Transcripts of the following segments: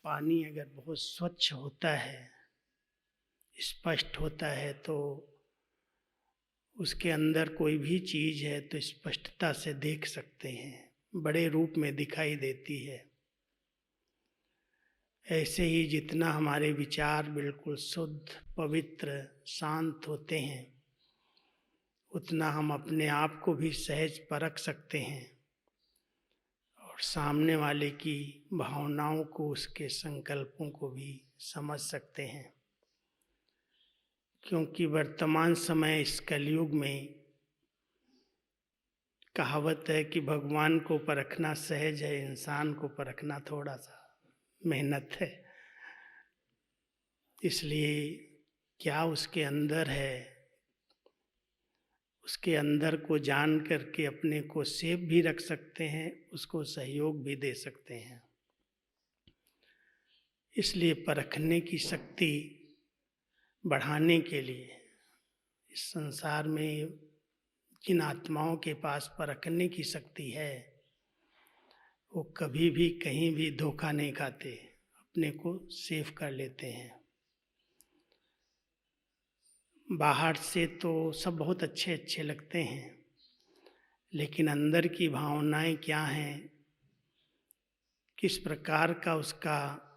पानी अगर बहुत स्वच्छ होता है, स्पष्ट होता है, तो उसके अंदर कोई भी चीज़ है तो स्पष्टता से देख सकते हैं, बड़े रूप में दिखाई देती है। ऐसे ही जितना हमारे विचार बिल्कुल शुद्ध, पवित्र, शांत होते हैं, उतना हम अपने आप को भी सहज परख सकते हैं और सामने वाले की भावनाओं को, उसके संकल्पों को भी समझ सकते हैं। क्योंकि वर्तमान समय इस कलयुग में कहावत है कि भगवान को परखना सहज है, इंसान को परखना थोड़ा सा मेहनत है। इसलिए क्या उसके अंदर है, उसके अंदर को जान करके अपने को सेफ भी रख सकते हैं, उसको सहयोग भी दे सकते हैं। इसलिए परखने की शक्ति बढ़ाने के लिए इस संसार में जिन आत्माओं के पास परखने की शक्ति है, वो कभी भी कहीं भी धोखा नहीं खाते, अपने को सेफ कर लेते हैं। बाहर से तो सब बहुत अच्छे अच्छे लगते हैं, लेकिन अंदर की भावनाएं क्या हैं, किस प्रकार का उसका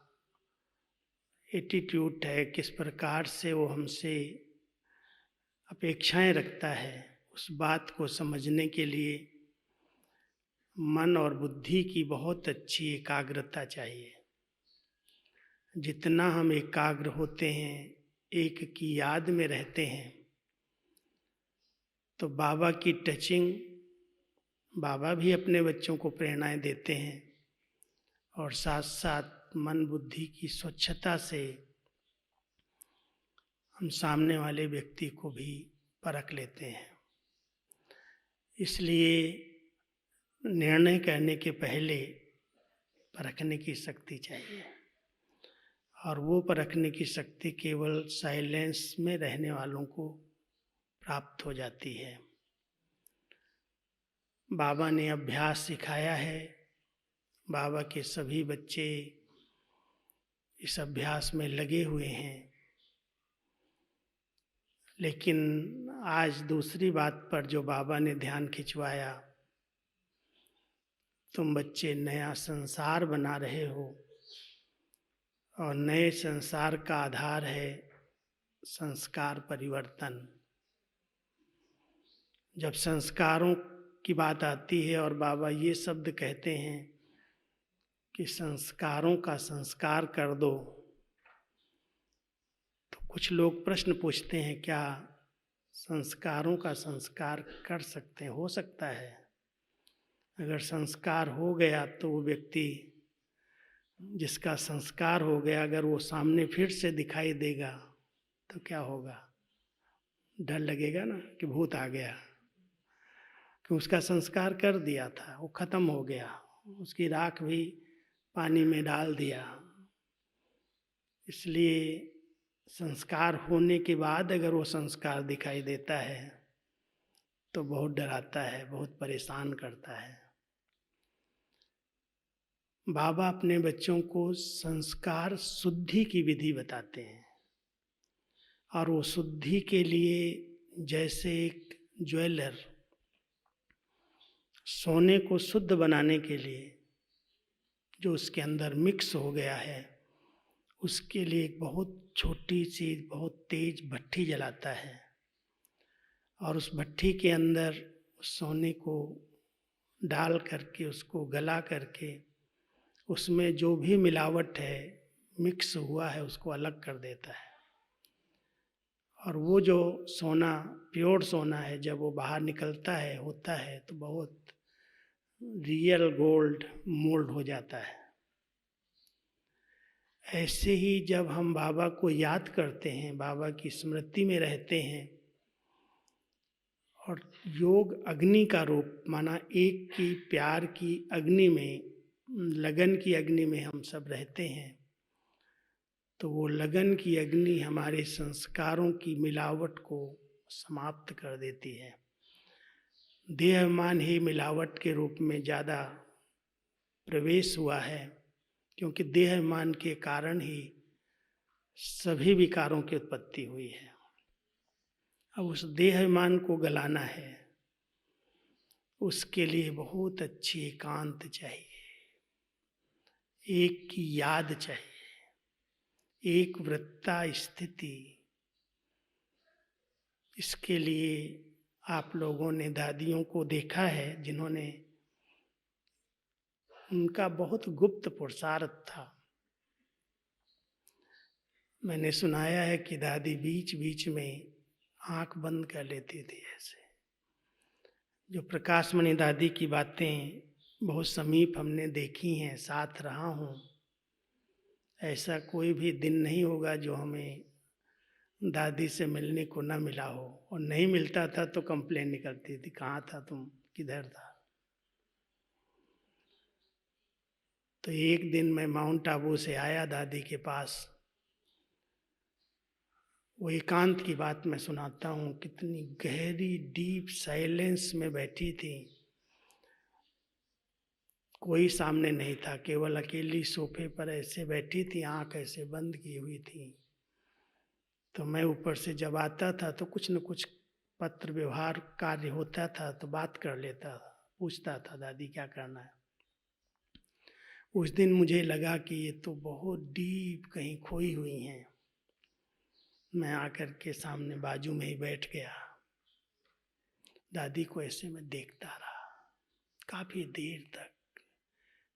एटीट्यूड है, किस प्रकार से वो हमसे अपेक्षाएं रखता है, उस बात को समझने के लिए मन और बुद्धि की बहुत अच्छी एकाग्रता चाहिए। जितना हम एकाग्र होते हैं, एक की याद में रहते हैं, तो बाबा की टचिंग, बाबा भी अपने बच्चों को प्रेरणाएं देते हैं और साथ साथ मन बुद्धि की स्वच्छता से हम सामने वाले व्यक्ति को भी परख लेते हैं। इसलिए निर्णय करने के पहले परखने की शक्ति चाहिए, और वो परखने की शक्ति केवल साइलेंस में रहने वालों को प्राप्त हो जाती है। बाबा ने अभ्यास सिखाया है, बाबा के सभी बच्चे इस अभ्यास में लगे हुए हैं। लेकिन आज दूसरी बात पर जो बाबा ने ध्यान खिंचवाया, तुम बच्चे नया संसार बना रहे हो और नए संसार का आधार है संस्कार परिवर्तन। जब संस्कारों की बात आती है और बाबा ये शब्द कहते हैं कि संस्कारों का संस्कार कर दो, तो कुछ लोग प्रश्न पूछते हैं, क्या संस्कारों का संस्कार कर सकते हैं? हो सकता है। अगर संस्कार हो गया तो वो व्यक्ति जिसका संस्कार हो गया, अगर वो सामने फिर से दिखाई देगा तो क्या होगा? डर लगेगा ना कि भूत आ गया, कि उसका संस्कार कर दिया था, वो खत्म हो गया, उसकी राख भी पानी में डाल दिया। इसलिए संस्कार होने के बाद अगर वो संस्कार दिखाई देता है तो बहुत डराता है, बहुत परेशान करता है। बाबा अपने बच्चों को संस्कार शुद्धि की विधि बताते हैं, और वो शुद्धि के लिए जैसे एक ज्वेलर सोने को शुद्ध बनाने के लिए जो उसके अंदर मिक्स हो गया है, उसके लिए एक बहुत छोटी सी बहुत तेज भट्ठी जलाता है, और उस भट्ठी के अंदर सोने को डाल करके उसको गला करके उसमें जो भी मिलावट है, मिक्स हुआ है, उसको अलग कर देता है। और वो जो सोना, प्योर सोना है, जब वो बाहर निकलता है, होता है, तो बहुत रियल गोल्ड मोल्ड हो जाता है। ऐसे ही जब हम बाबा को याद करते हैं, बाबा की स्मृति में रहते हैं, और योग अग्नि का रूप माना, एक की प्यार की अग्नि में, लगन की अग्नि में हम सब रहते हैं, तो वो लगन की अग्नि हमारे संस्कारों की मिलावट को समाप्त कर देती है। देहमान ही मिलावट के रूप में ज़्यादा प्रवेश हुआ है, क्योंकि देहाभिमान के कारण ही सभी विकारों की उत्पत्ति हुई है। अब उस देहाभिमान को गलाना है, उसके लिए बहुत अच्छी एकांत चाहिए, एक की याद चाहिए, एक वृत्ता स्थिति। इसके लिए आप लोगों ने दादियों को देखा है जिन्होंने, उनका बहुत गुप्त पुरुषार्थ था। मैंने सुनाया है कि दादी बीच बीच में आंख बंद कर लेती थी ऐसे। जो प्रकाशमणि दादी की बातें बहुत समीप हमने देखी हैं, साथ रहा हूँ, ऐसा कोई भी दिन नहीं होगा जो हमें दादी से मिलने को ना मिला हो, और नहीं मिलता था तो कंप्लेन निकलती थी, कहाँ था तुम, किधर था। तो एक दिन मैं माउंट आबू से आया दादी के पास, वो एकांत की बात मैं सुनाता हूँ। कितनी गहरी डीप साइलेंस में बैठी थी, कोई सामने नहीं था, केवल अकेली सोफे पर ऐसे बैठी थी, आंख ऐसे बंद की हुई थी। तो मैं ऊपर से जब आता था तो कुछ न कुछ पत्र व्यवहार कार्य होता था तो बात कर लेता था, पूछता था दादी क्या करना है। उस दिन मुझे लगा कि ये तो बहुत डीप कहीं खोई हुई हैं। मैं आकर के सामने बाजू में ही बैठ गया, दादी को ऐसे मैं देखता रहा काफी देर तक,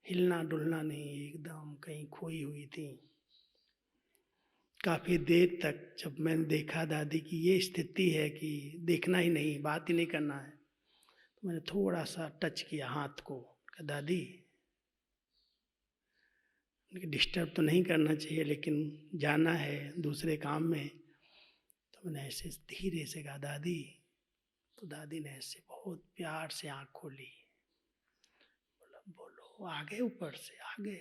हिलना डुलना नहीं, एकदम कहीं खोई हुई थी। काफी देर तक जब मैंने देखा दादी की ये स्थिति है कि देखना ही नहीं, बात ही नहीं करना है, तो मैंने थोड़ा सा टच किया हाथ को, कहा दादी, डिस्टर्ब तो नहीं करना चाहिए लेकिन जाना है दूसरे काम में। तो मैंने ऐसे धीरे से कहा दादी, तो दादी ने ऐसे बहुत प्यार से आंख खोली, बोला बोलो, आगे, ऊपर से आगे,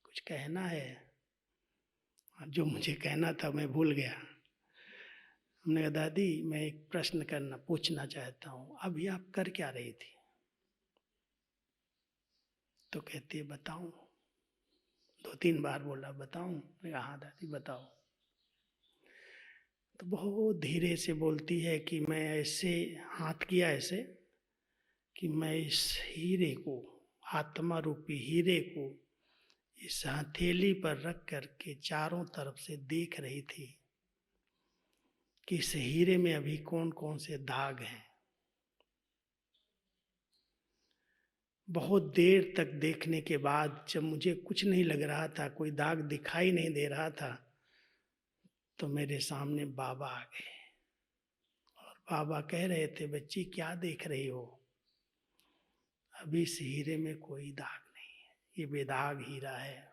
कुछ कहना है। जो मुझे कहना था मैं भूल गया। हमने कहा दादी मैं एक प्रश्न पूछना चाहता हूँ, अभी आप कर क्या रही थी? तो कहती है बताऊं। 2-3 बार बोला बताऊं। मैं कहा हाँ दादी बताओ। तो बहुत धीरे से बोलती है कि मैं ऐसे हाथ किया ऐसे कि मैं इस हीरे को, आत्मा रूपी हीरे को इस हथेली पर रख करके चारों तरफ से देख रही थी कि इस हीरे में अभी कौन कौन से दाग हैं। बहुत देर तक देखने के बाद जब मुझे कुछ नहीं लग रहा था, कोई दाग दिखाई नहीं दे रहा था, तो मेरे सामने बाबा आ गए और बाबा कह रहे थे बच्ची क्या देख रही हो, अभी इस हीरे में कोई दाग नहीं है, ये बेदाग हीरा है।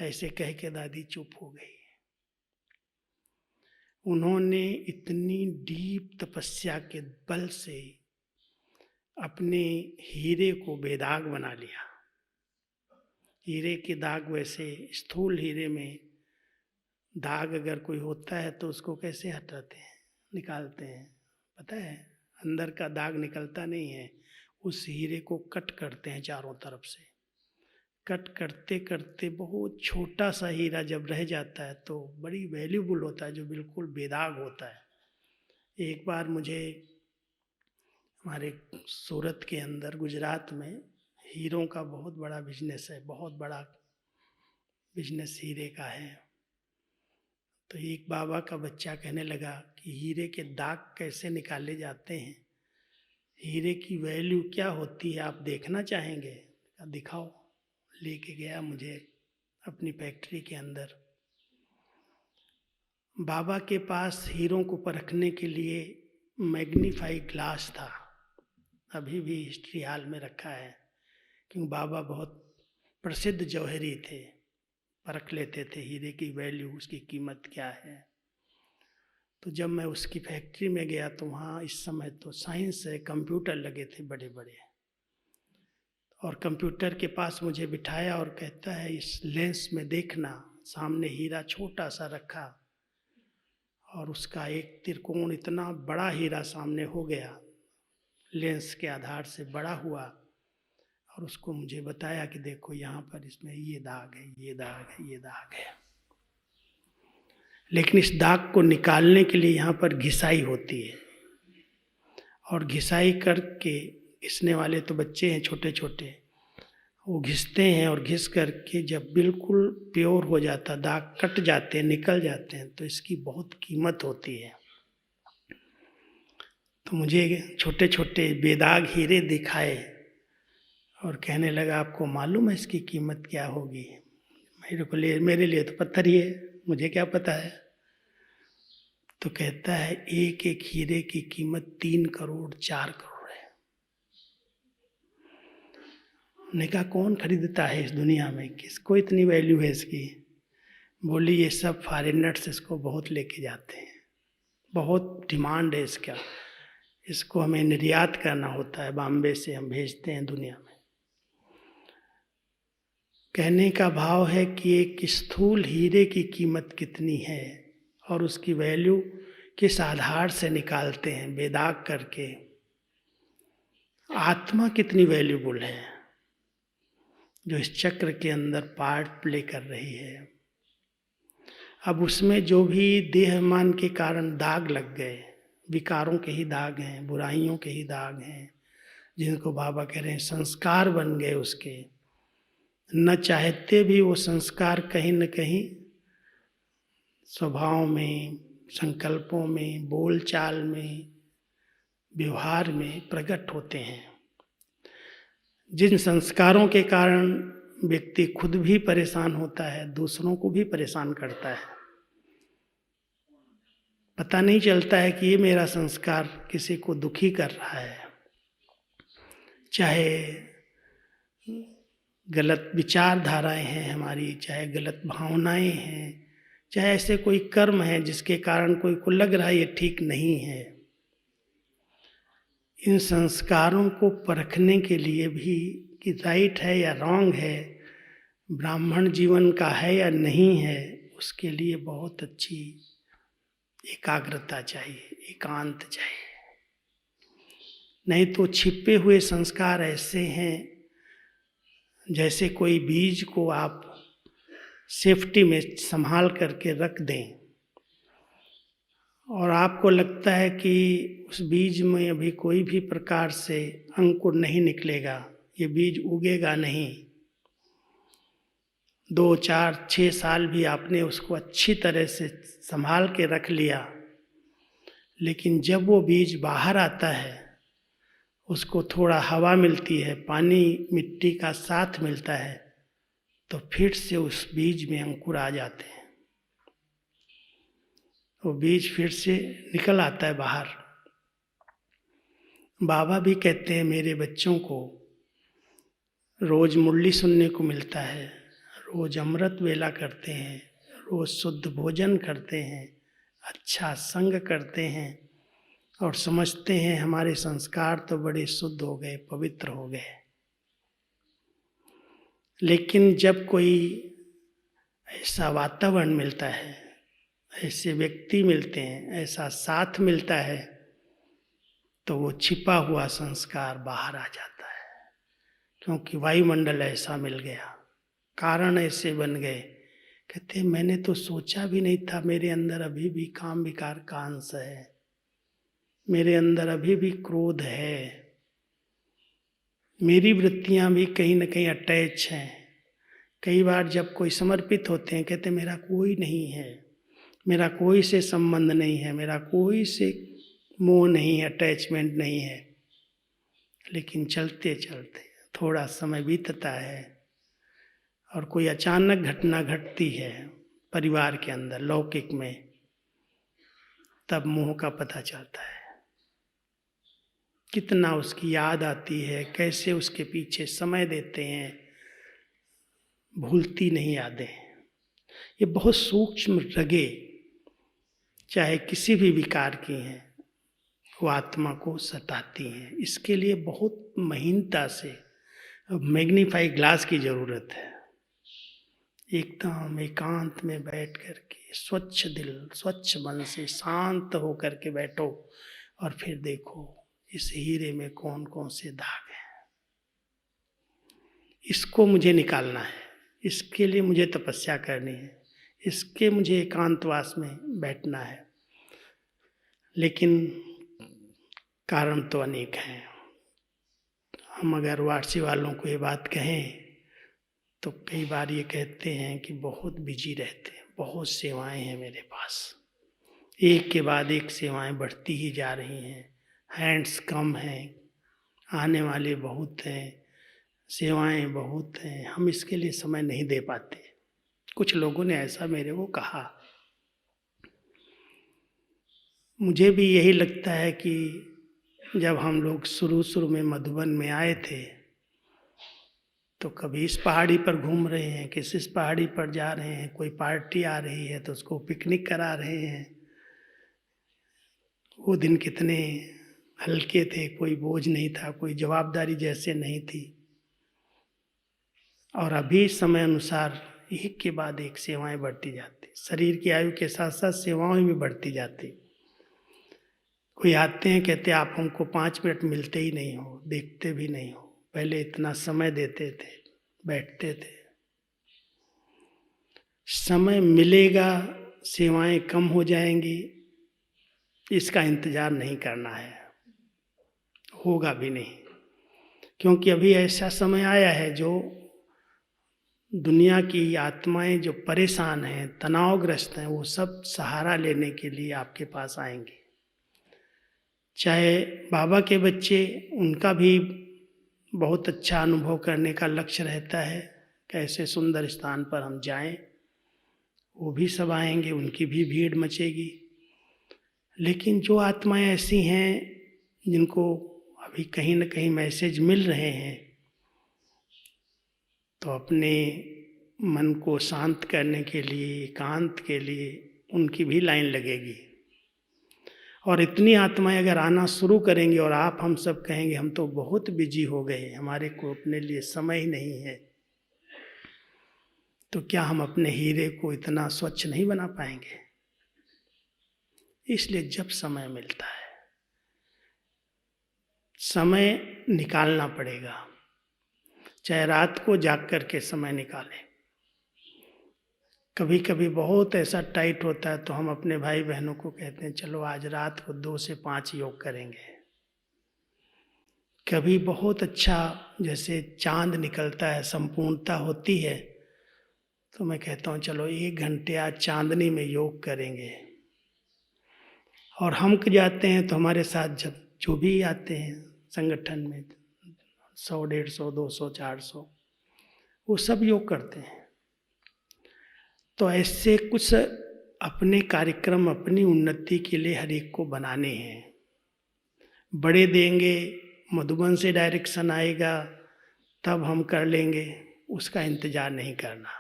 ऐसे कह के दादी चुप हो गई। उन्होंने इतनी डीप तपस्या के बल से अपने हीरे को बेदाग बना लिया। हीरे के दाग, वैसे स्थूल हीरे में दाग अगर कोई होता है तो उसको कैसे हटाते हैं, निकालते हैं, पता है? अंदर का दाग निकलता नहीं है, उस हीरे को कट करते हैं चारों तरफ से। कट करते करते बहुत छोटा सा हीरा जब रह जाता है तो बड़ी वैल्यूबल होता है, जो बिल्कुल बेदाग होता है। एक बार मुझे हमारे सूरत के अंदर, गुजरात में हीरों का बहुत बड़ा बिजनेस है, बहुत बड़ा बिजनेस हीरे का है। तो एक बाबा का बच्चा कहने लगा कि हीरे के दाग कैसे निकाले जाते हैं, हीरे की वैल्यू क्या होती है, आप देखना चाहेंगे? दिखाओ। लेके गया मुझे अपनी फैक्ट्री के अंदर। बाबा के पास हीरों को परखने के लिए मैग्नीफाई ग्लास था, अभी भी हिस्ट्री हॉल में रखा है, क्योंकि बाबा बहुत प्रसिद्ध जौहरी थे, परख लेते थे हीरे की वैल्यू, उसकी कीमत क्या है। तो जब मैं उसकी फैक्ट्री में गया तो वहाँ इस समय तो साइंस है, कंप्यूटर लगे थे बड़े बड़े, और कंप्यूटर के पास मुझे बिठाया और कहता है इस लेंस में देखना। सामने हीरा छोटा सा रखा और उसका एक त्रिकोण इतना बड़ा हीरा सामने हो गया, लेंस के आधार से बड़ा हुआ, और उसको मुझे बताया कि देखो यहाँ पर इसमें ये दाग है, ये दाग है, ये दाग है। लेकिन इस दाग को निकालने के लिए यहाँ पर घिसाई होती है, और घिसाई करके, घिसने वाले तो बच्चे हैं छोटे छोटे, वो घिसते हैं और घिस करके जब बिल्कुल प्योर हो जाता, दाग कट जाते हैं, निकल जाते हैं, तो इसकी बहुत कीमत होती है। तो मुझे छोटे छोटे बेदाग हीरे दिखाए और कहने लगा आपको मालूम है इसकी कीमत क्या होगी? मेरे लिए तो पत्थर ही है, मुझे क्या पता है। तो कहता है एक एक हीरे की कीमत 3 करोड़ 4 करोड़ है। ने कहा कौन खरीदता है इस दुनिया में, किसको इतनी वैल्यू है इसकी? बोली ये सब फॉरेनर्स इसको बहुत लेके जाते हैं, बहुत डिमांड है इसका, इसको हमें निर्यात करना होता है, बॉम्बे से हम भेजते हैं दुनिया में। कहने का भाव है कि एक स्थूल हीरे की कीमत कितनी है और उसकी वैल्यू किस आधार से निकालते हैं, बेदाग करके। आत्मा कितनी वैल्यूबल है जो इस चक्र के अंदर पार्ट प्ले कर रही है। अब उसमें जो भी देहमान के कारण दाग लग गए, विकारों के ही दाग हैं, बुराइयों के ही दाग हैं, जिनको बाबा कह रहे हैं संस्कार बन गए उसके, न चाहते भी वो संस्कार कहीं न कहीं स्वभाव में, संकल्पों में, बोलचाल में, व्यवहार में प्रकट होते हैं। जिन संस्कारों के कारण व्यक्ति खुद भी परेशान होता है, दूसरों को भी परेशान करता है। पता नहीं चलता है कि ये मेरा संस्कार किसी को दुखी कर रहा है। चाहे गलत विचारधाराएं हैं हमारी, चाहे गलत भावनाएं हैं, चाहे ऐसे कोई कर्म है जिसके कारण कोई को लग रहा है ये ठीक नहीं है। इन संस्कारों को परखने के लिए भी कि राइट है या रॉन्ग है, ब्राह्मण जीवन का है या नहीं है, उसके लिए बहुत अच्छी एकाग्रता चाहिए, एकांत चाहिए। नहीं तो छिपे हुए संस्कार ऐसे हैं जैसे कोई बीज को आप सेफ्टी में संभाल करके रख दें और आपको लगता है कि उस बीज में अभी कोई भी प्रकार से अंकुर नहीं निकलेगा, ये बीज उगेगा नहीं। 2, 4, 6 साल भी आपने उसको अच्छी तरह से संभाल के रख लिया, लेकिन जब वो बीज बाहर आता है, उसको थोड़ा हवा मिलती है, पानी मिट्टी का साथ मिलता है, तो फिर से उस बीज में अंकुर आ जाते हैं। वो बीज फिर से निकल आता है बाहर। बाबा भी कहते हैं मेरे बच्चों को रोज मुरली सुनने को मिलता है, रोज अमृत वेला करते हैं, रोज शुद्ध भोजन करते हैं, अच्छा संग करते हैं और समझते हैं हमारे संस्कार तो बड़े शुद्ध हो गए, पवित्र हो गए। लेकिन जब कोई ऐसा वातावरण मिलता है, ऐसे व्यक्ति मिलते हैं, ऐसा साथ मिलता है, तो वो छिपा हुआ संस्कार बाहर आ जाता है। क्योंकि वायुमंडल ऐसा मिल गया, कारण ऐसे बन गए। कहते मैंने तो सोचा भी नहीं था मेरे अंदर अभी भी काम विकार का अंश है, मेरे अंदर अभी भी क्रोध है, मेरी वृत्तियां भी कहीं न कहीं अटैच हैं। कई बार जब कोई समर्पित होते हैं कहते मेरा कोई नहीं है, मेरा कोई से संबंध नहीं है, मेरा कोई से मोह नहीं है, अटैचमेंट नहीं है। लेकिन चलते चलते थोड़ा समय बीतता है और कोई अचानक घटना घटती है परिवार के अंदर, लौकिक में, तब मोह का पता चलता है। कितना उसकी याद आती है, कैसे उसके पीछे समय देते हैं, भूलती नहीं यादें। ये बहुत सूक्ष्म रगे चाहे किसी भी विकार की हैं, वो आत्मा को सताती हैं। इसके लिए बहुत महीनता से मैग्नीफाई ग्लास की ज़रूरत है। एकदम एकांत में बैठ कर के स्वच्छ दिल, स्वच्छ मन से शांत हो कर के बैठो और फिर देखो इस हीरे में कौन कौन से दाग हैं। इसको मुझे निकालना है, इसके लिए मुझे तपस्या करनी है, इसके मुझे एकांतवास में बैठना है। लेकिन कारण तो अनेक हैं। हम अगर वार्षिक वालों को ये बात कहें तो कई बार ये कहते हैं कि बहुत बिजी रहते हैं, बहुत सेवाएं हैं मेरे पास, एक के बाद एक सेवाएं बढ़ती ही जा रही हैं, हैंड्स कम हैं, आने वाले बहुत हैं, सेवाएं बहुत हैं, हम इसके लिए समय नहीं दे पाते। कुछ लोगों ने ऐसा मेरे को कहा। मुझे भी यही लगता है कि जब हम लोग शुरू में मधुबन में आए थे तो कभी इस पहाड़ी पर घूम रहे हैं, किसी इस पहाड़ी पर जा रहे हैं, कोई पार्टी आ रही है तो उसको पिकनिक करा रहे हैं। वो दिन कितने हल्के थे, कोई बोझ नहीं था, कोई जवाबदारी जैसे नहीं थी। और अभी समय अनुसार एक के बाद एक सेवाएं बढ़ती जाती, शरीर की आयु के साथ साथ सेवाएं भी बढ़ती जाती। कोई आते हैं कहते आप हमको 5 मिनट मिलते ही नहीं हो, देखते भी नहीं हो, पहले इतना समय देते थे, बैठते थे। समय मिलेगा, सेवाएं कम हो जाएंगी, इसका इंतजार नहीं करना है, होगा भी नहीं। क्योंकि अभी ऐसा समय आया है जो दुनिया की आत्माएं जो परेशान हैं, तनावग्रस्त हैं, वो सब सहारा लेने के लिए आपके पास आएंगे। चाहे बाबा के बच्चे, उनका भी बहुत अच्छा अनुभव करने का लक्ष्य रहता है, कैसे सुंदर स्थान पर हम जाएं, वो भी सब आएंगे, उनकी भी भीड़ मचेगी। लेकिन जो आत्माएं ऐसी हैं जिनको अभी कहीं न कहीं मैसेज मिल रहे हैं, तो अपने मन को शांत करने के लिए, एकांत के लिए उनकी भी लाइन लगेगी। और इतनी आत्माएं अगर आना शुरू करेंगे और आप हम सब कहेंगे हम तो बहुत बिजी हो गए, हमारे को अपने लिए समय ही नहीं है, तो क्या हम अपने हीरे को इतना स्वच्छ नहीं बना पाएंगे? इसलिए जब समय मिलता है, समय निकालना पड़ेगा। चाहे रात को जाग करके समय निकालें। कभी कभी बहुत ऐसा टाइट होता है तो हम अपने भाई बहनों को कहते हैं चलो आज रात को 2 से 5 योग करेंगे। कभी बहुत अच्छा जैसे चांद निकलता है, संपूर्णता होती है, तो मैं कहता हूँ चलो 1 घंटे आज चांदनी में योग करेंगे। और हम जाते हैं तो हमारे साथ जब जो भी आते हैं संगठन में 100, 150, 200, 400, वो सब योग करते हैं। तो ऐसे कुछ अपने कार्यक्रम, अपनी उन्नति के लिए हर एक को बनाने हैं। बड़े देंगे, मधुबन से डायरेक्शन आएगा तब हम कर लेंगे, उसका इंतजार नहीं करना।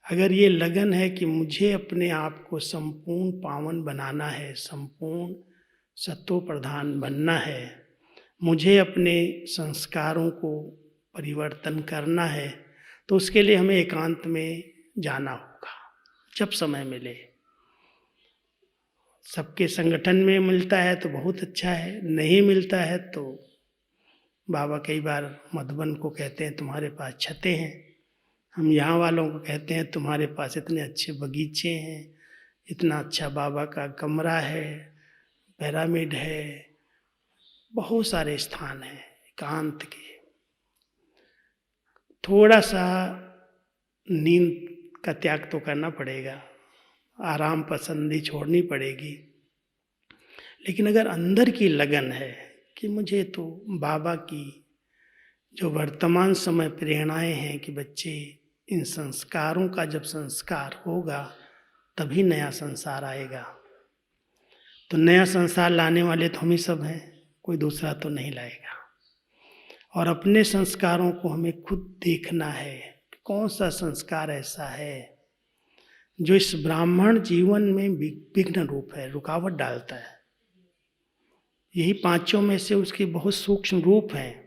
अगर ये लगन है कि मुझे अपने आप को संपूर्ण पावन बनाना है, संपूर्ण सत्व प्रधान बनना है, मुझे अपने संस्कारों को परिवर्तन करना है, तो उसके लिए हमें एकांत में जाना होगा जब समय मिले। सबके संगठन में मिलता है तो बहुत अच्छा है, नहीं मिलता है तो बाबा कई बार मधुबन को कहते हैं तुम्हारे पास छतें हैं, हम यहाँ वालों को कहते हैं तुम्हारे पास इतने अच्छे बगीचे हैं, इतना अच्छा बाबा का कमरा है, पिरामिड है, बहुत सारे स्थान हैं एकांत के। थोड़ा सा नींद का त्याग तो करना पड़ेगा, आराम पसंदी छोड़नी पड़ेगी। लेकिन अगर अंदर की लगन है कि मुझे तो बाबा की जो वर्तमान समय प्रेरणाएं हैं कि बच्चे इन संस्कारों का जब संस्कार होगा तभी नया संसार आएगा, तो नया संसार लाने वाले तो हम ही सब हैं, कोई दूसरा तो नहीं लाएगा। और अपने संस्कारों को हमें खुद देखना है, कौन सा संस्कार ऐसा है जो इस ब्राह्मण जीवन में विघ्न रूप है, रुकावट डालता है। यही 5 में से उसके बहुत सूक्ष्म रूप हैं।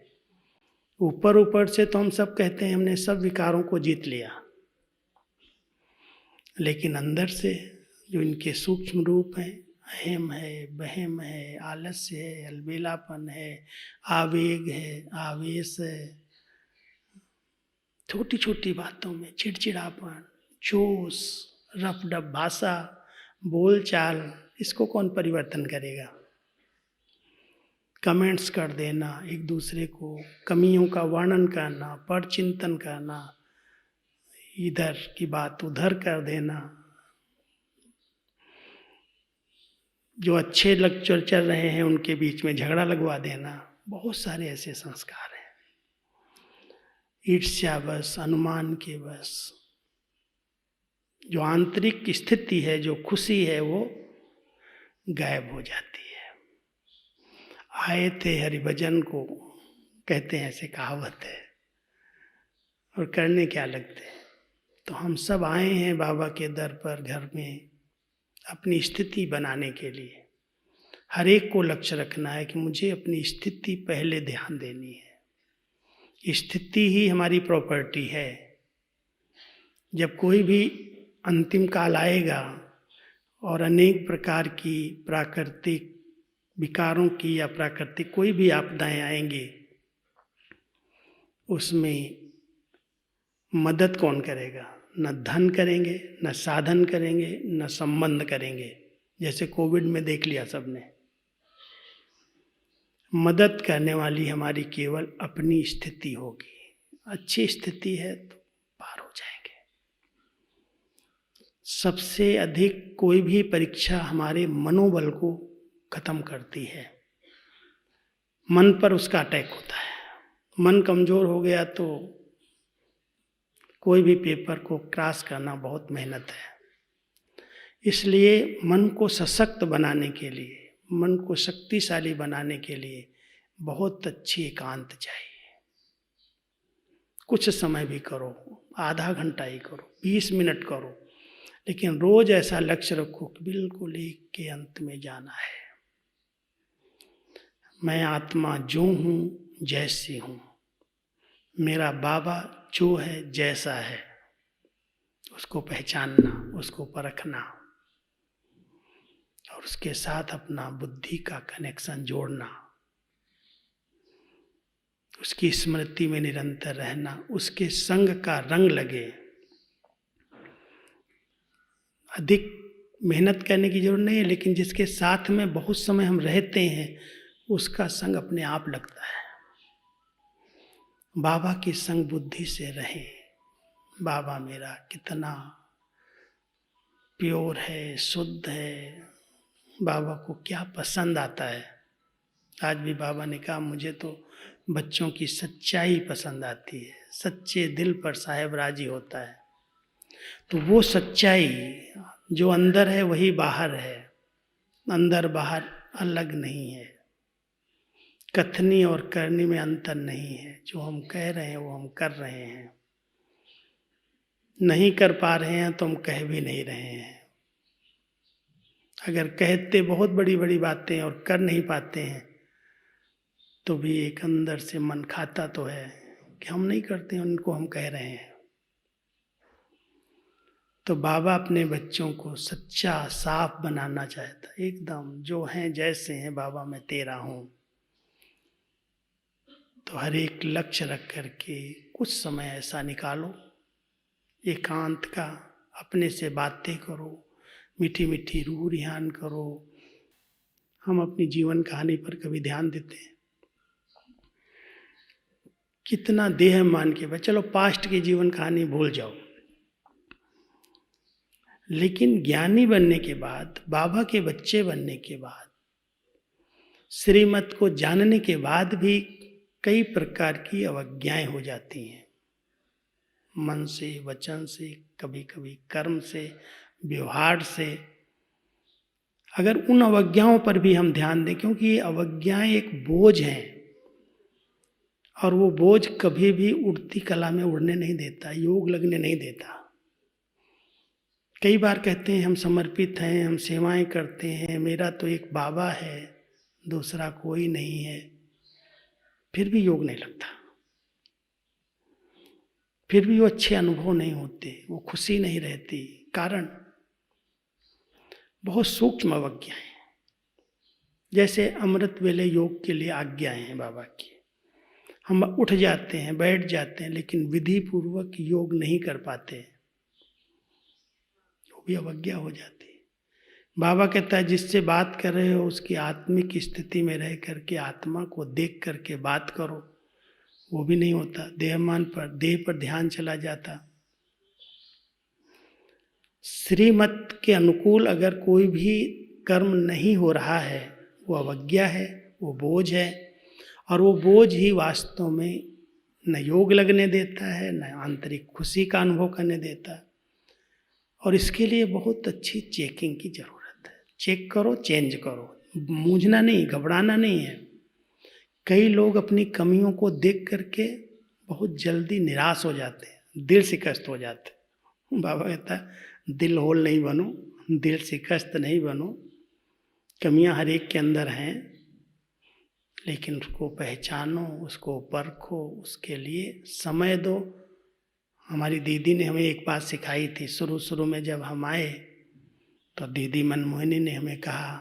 ऊपर ऊपर से तो हम सब कहते हैं हमने सब विकारों को जीत लिया, लेकिन अंदर से जो इनके सूक्ष्म रूप हैं, अहम है, बहम है, आलस्य है, अलबेलापन है, आवेग है, आवेश है, छोटी छोटी बातों में चिड़चिड़ापन, जोश, रफ डफ भाषा, बोलचाल, इसको कौन परिवर्तन करेगा? कमेंट्स कर देना, एक दूसरे को कमियों का वर्णन करना, परचिंतन करना, इधर की बात उधर कर देना, जो अच्छे लेक्चर चल रहे हैं उनके बीच में झगड़ा लगवा देना, बहुत सारे ऐसे संस्कार हैं। ईर्ष्यावश, अनुमान के वश जो आंतरिक स्थिति है, जो खुशी है, वो गायब हो जाती है। आए थे हरिभजन को, कहते हैं, ऐसे कहावत है, और करने क्या लगते हैं। तो हम सब आए हैं बाबा के दर पर, घर में अपनी स्थिति बनाने के लिए। हर एक को लक्ष्य रखना है कि मुझे अपनी स्थिति पहले ध्यान देनी है। स्थिति ही हमारी प्रॉपर्टी है। जब कोई भी अंतिम काल आएगा और अनेक प्रकार की प्राकृतिक विकारों की या प्राकृतिक कोई भी आपदाएं आएंगी, उसमें मदद कौन करेगा? न धन करेंगे, न साधन करेंगे, न संबंध करेंगे। जैसे कोविड में देख लिया सबने। मदद करने वाली हमारी केवल अपनी स्थिति होगी। अच्छी स्थिति है तो पार हो जाएंगे। सबसे अधिक कोई भी परीक्षा हमारे मनोबल को खत्म करती है। मन पर उसका अटैक होता है। मन कमजोर हो गया तो कोई भी पेपर को क्रॉस करना बहुत मेहनत है। इसलिए मन को सशक्त बनाने के लिए, मन को शक्तिशाली बनाने के लिए बहुत अच्छी एकांत चाहिए। कुछ समय भी करो, आधा घंटा ही करो, 20 मिनट करो, लेकिन रोज ऐसा लक्ष्य रखो कि बिल्कुल एक के अंत में जाना है। मैं आत्मा जो हूँ, जैसी हूँ, मेरा बाबा जो है, जैसा है, उसको पहचानना, उसको परखना और उसके साथ अपना बुद्धि का कनेक्शन जोड़ना, उसकी स्मृति में निरंतर रहना, उसके संग का रंग लगे। अधिक मेहनत करने की जरूरत नहीं है, लेकिन जिसके साथ में बहुत समय हम रहते हैं उसका संग अपने आप लगता है। बाबा की संग बुद्धि से रहे। बाबा मेरा कितना प्योर है, शुद्ध है, बाबा को क्या पसंद आता है। आज भी बाबा ने कहा मुझे तो बच्चों की सच्चाई पसंद आती है, सच्चे दिल पर साहेब राजी होता है। तो वो सच्चाई जो अंदर है वही बाहर है, अंदर बाहर अलग नहीं है। कथनी और करनी में अंतर नहीं है। जो हम कह रहे हैं वो हम कर रहे हैं, नहीं कर पा रहे हैं तो हम कह भी नहीं रहे हैं। अगर कहते बहुत बड़ी बड़ी बातें और कर नहीं पाते हैं तो भी एक अंदर से मन खाता तो है कि हम नहीं करते हैं, उनको हम कह रहे हैं। तो बाबा अपने बच्चों को सच्चा साफ बनाना चाहता, एकदम जो हैं जैसे हैं, बाबा मैं तेरा हूँ। तो हर एक लक्ष्य रख करके कुछ समय ऐसा निकालो एकांत का, अपने से बातें करो, मीठी मीठी रूह ध्यान करो। हम अपनी जीवन कहानी पर कभी ध्यान देते हैं? कितना देह मान के भाई चलो पास्ट की जीवन कहानी भूल जाओ, लेकिन ज्ञानी बनने के बाद, बाबा के बच्चे बनने के बाद, श्रीमत को जानने के बाद भी कई प्रकार की अवज्ञाएं हो जाती हैं। मन से, वचन से, कभी कभी कर्म से, व्यवहार से। अगर उन अवज्ञाओं पर भी हम ध्यान दें, क्योंकि ये अवज्ञाएं एक बोझ हैं और वो बोझ कभी भी उड़ती कला में उड़ने नहीं देता, योग लगने नहीं देता। कई बार कहते हैं हम समर्पित हैं, हम सेवाएं करते हैं, मेरा तो एक बाबा है, दूसरा कोई नहीं है, फिर भी योग नहीं लगता, फिर भी वो अच्छे अनुभव नहीं होते, वो खुशी नहीं रहती। कारण बहुत सूक्ष्म अवज्ञाएं, जैसे अमृत वेले योग के लिए आज्ञाएं हैं बाबा की। हम उठ जाते हैं, बैठ जाते हैं, लेकिन विधि पूर्वक योग नहीं कर पाते, वो भी अवज्ञा हो जाती है। बाबा कहता है जिससे बात कर रहे हो उसकी आत्मिक स्थिति में रह करके आत्मा को देख करके बात करो, वो भी नहीं होता। देह पर ध्यान चला जाता। श्रीमत के अनुकूल अगर कोई भी कर्म नहीं हो रहा है, वो अवज्ञा है, वो बोझ है, और वो बोझ ही वास्तव में न योग लगने देता है, न आंतरिक खुशी का अनुभव करने देता है। और इसके लिए बहुत अच्छी चेकिंग की जरूरत है। चेक करो, चेंज करो, मूझना नहीं, घबराना नहीं है। कई लोग अपनी कमियों को देख करके बहुत जल्दी निराश हो जाते हैं, दिल शिकस्त हो जाते हैं। बाबा कहता है दिल होल नहीं बनो, दिल शिकस्त नहीं बनो। कमियां हर एक के अंदर हैं, लेकिन उसको पहचानो, उसको परखो, उसके लिए समय दो। हमारी दीदी ने हमें एक बात सिखाई थी। शुरू में जब हम आए तो दीदी मनमोहिनी ने हमें कहा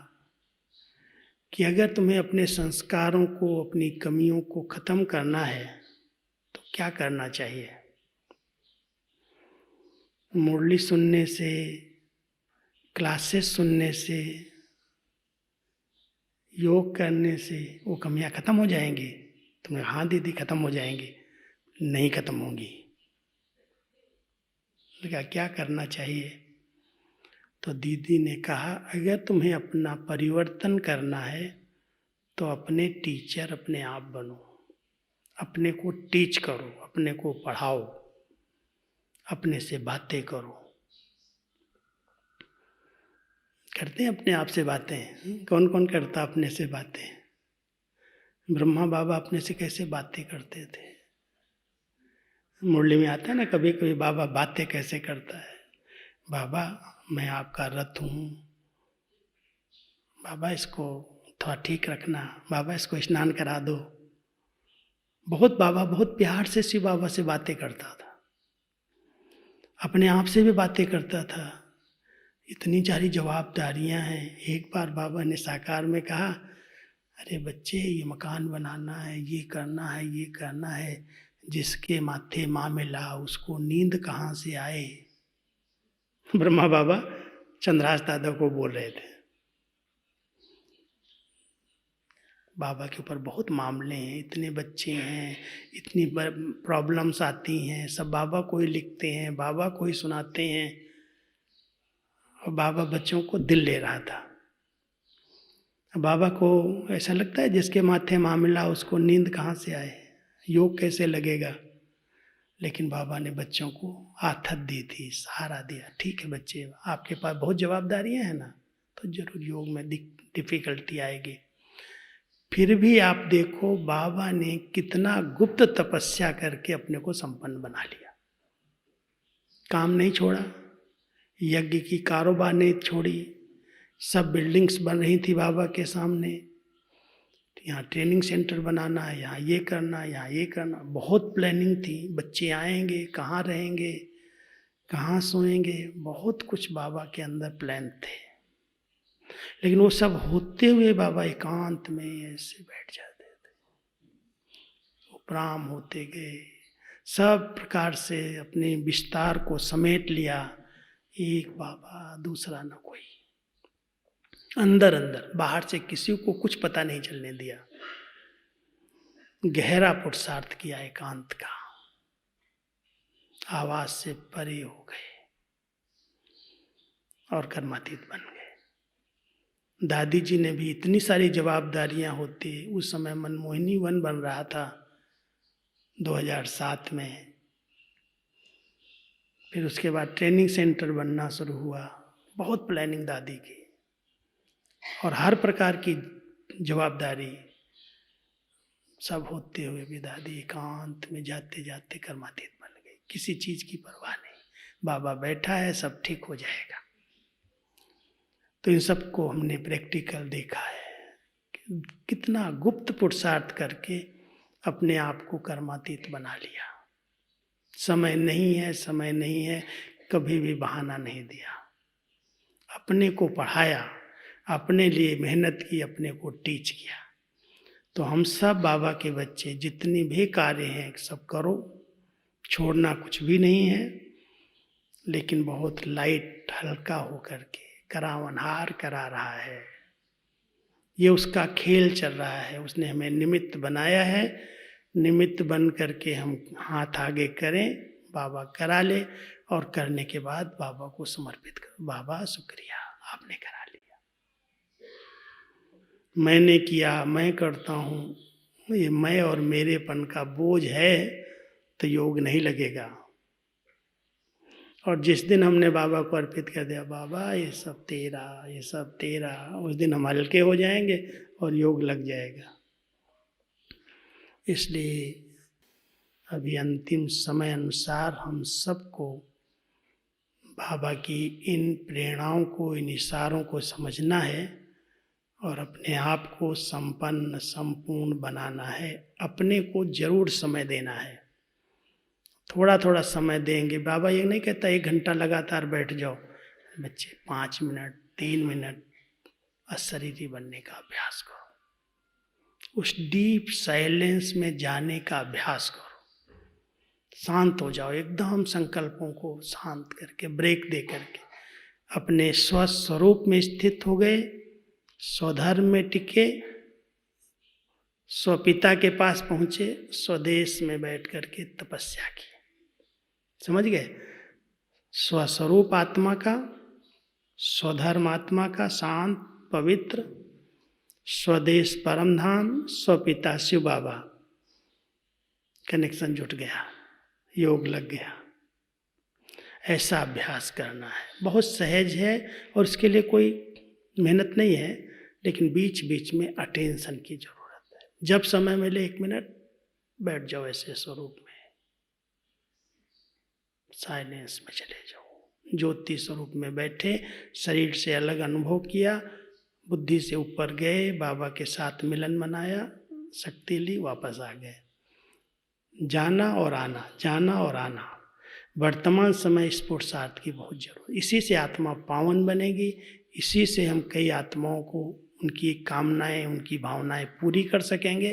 कि अगर तुम्हें अपने संस्कारों को, अपनी कमियों को खत्म करना है तो क्या करना चाहिए? मुरली सुनने से, क्लासेस सुनने से, योग करने से वो कमियां खत्म हो जाएंगी? तुमने हाँ दीदी खत्म हो जाएंगी। नहीं खत्म होंगी। लगा क्या करना चाहिए? तो दीदी ने कहा अगर तुम्हें अपना परिवर्तन करना है तो अपने टीचर अपने आप बनो, अपने को टीच करो, अपने को पढ़ाओ, अपने से बातें करो। करते हैं अपने आप से बातें? कौन कौन करता अपने से बातें? ब्रह्मा बाबा अपने से कैसे बातें करते थे? मुरली में आता है ना कभी कभी बाबा बातें कैसे करता है। बाबा मैं आपका रथ हूँ, बाबा इसको थोड़ा ठीक रखना, बाबा इसको स्नान करा दो। बाबा बहुत प्यार से शिव बाबा से बातें करता था, अपने आप से भी बातें करता था। इतनी सारी जवाबदारियां हैं। एक बार बाबा ने साकार में कहा अरे बच्चे ये मकान बनाना है, ये करना है, ये करना है, जिसके माथे माँ मिला उसको नींद कहाँ से आए। ब्रह्मा बाबा चंद्रास दादा को बोल रहे थे। बाबा के ऊपर बहुत मामले हैं, इतने बच्चे हैं, इतनी प्रॉब्लम्स आती हैं, सब बाबा को ही लिखते हैं, बाबा को ही सुनाते हैं। और बाबा बच्चों को दिल ले रहा था। बाबा को ऐसा लगता है जिसके माथे मामला उसको नींद कहाँ से आए, योग कैसे लगेगा। लेकिन बाबा ने बच्चों को आथत दी थी, सहारा दिया। ठीक है बच्चे, आपके पास बहुत जवाबदारियां हैं ना, तो जरूर योग में डिफिकल्टी आएगी। फिर भी आप देखो बाबा ने कितना गुप्त तपस्या करके अपने को संपन्न बना लिया। काम नहीं छोड़ा, यज्ञ की कारोबार नहीं छोड़ी। सब बिल्डिंग्स बन रही थी बाबा के सामने, यहाँ ट्रेनिंग सेंटर बनाना है, यहाँ ये करना, यहाँ ये करना, बहुत प्लानिंग थी। बच्चे आएंगे, कहाँ रहेंगे, कहाँ सोएंगे, बहुत कुछ बाबा के अंदर प्लान थे। लेकिन वो सब होते हुए बाबा एकांत में ऐसे बैठ जाते थे, उपराम होते गए, सब प्रकार से अपने विस्तार को समेट लिया। एक बाबा, दूसरा न कोई, अंदर अंदर, बाहर से किसी को कुछ पता नहीं चलने दिया। गहरा पुरुषार्थ किया एकांत का, आवाज से परे हो गए और कर्मातीत बन गए। दादी जी ने भी इतनी सारी जवाबदारियां होती, उस समय मनमोहिनी वन बन रहा था 2007 में। फिर उसके बाद ट्रेनिंग सेंटर बनना शुरू हुआ। बहुत प्लानिंग दादी की, और हर प्रकार की जवाबदारी सब होते हुए भी दादी एकांत में जाते जाते कर्मातीत बन गई। किसी चीज की परवाह नहीं, बाबा बैठा है, सब ठीक हो जाएगा। तो इन सबको हमने प्रैक्टिकल देखा है, कितना गुप्त पुरुषार्थ करके अपने आप को कर्मातीत बना लिया। समय नहीं है, समय नहीं है, कभी भी बहाना नहीं दिया। अपने को पढ़ाया, अपने लिए मेहनत की, अपने को टीच किया। तो हम सब बाबा के बच्चे जितनी भी कार्य हैं सब करो, छोड़ना कुछ भी नहीं है, लेकिन बहुत लाइट हल्का होकर के करावनहार करा रहा है। ये उसका खेल चल रहा है, उसने हमें निमित्त बनाया है। निमित्त बन करके हम हाथ आगे करें, बाबा करा ले, और करने के बाद बाबा को समर्पित करो। बाबा शुक्रिया, आपने करा लिया। मैंने किया, मैं करता हूँ, ये मैं और मेरेपन का बोझ है तो योग नहीं लगेगा। और जिस दिन हमने बाबा को अर्पित कर दिया, बाबा ये सब तेरा, ये सब तेरा, उस दिन हम हल्के हो जाएंगे और योग लग जाएगा। इसलिए अभी अंतिम समय अनुसार हम सबको बाबा की इन प्रेरणाओं को, इन इशारों को समझना है और अपने आप को संपन्न, संपूर्ण बनाना है। अपने को जरूर समय देना है, थोड़ा थोड़ा समय देंगे। बाबा ये नहीं कहता 1 घंटा लगातार बैठ जाओ, बच्चे 5 मिनट, 3 मिनट अशरीरी बनने का अभ्यास करो, उस डीप साइलेंस में जाने का अभ्यास करो। शांत हो जाओ, एकदम संकल्पों को शांत करके, ब्रेक दे करके अपने स्वस्वरूप में स्थित हो गए, स्वधर्म में टिके, स्वपिता के पास पहुंचे, स्वदेश में बैठ करके तपस्या की। समझ गए? स्वस्वरूप आत्मा का, स्वधर्म आत्मा का, शांत पवित्र, स्वदेश परम धाम, स्वपिता शिव बाबा, कनेक्शन जुट गया, योग लग गया। ऐसा अभ्यास करना है, बहुत सहज है और इसके लिए कोई मेहनत नहीं है, लेकिन बीच बीच में अटेंशन की जरूरत है। जब समय मिले 1 मिनट बैठ जाओ ऐसे स्वरूप में, साइलेंस में चले जाओ, ज्योति स्वरूप में बैठे, शरीर से अलग अनुभव किया, बुद्धि से ऊपर गए, बाबा के साथ मिलन मनाया, शक्ति ली, वापस आ गए। जाना और आना, जाना और आना। वर्तमान समय इस पुरुषार्थ की बहुत जरूरत। इसी से आत्मा पावन बनेगी, इसी से हम कई आत्माओं को उनकी कामनाएं, उनकी भावनाएं पूरी कर सकेंगे,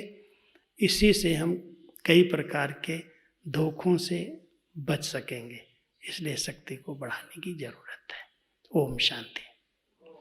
इसी से हम कई प्रकार के धोखों से बच सकेंगे। इसलिए शक्ति को बढ़ाने की जरूरत है। ओम शांति।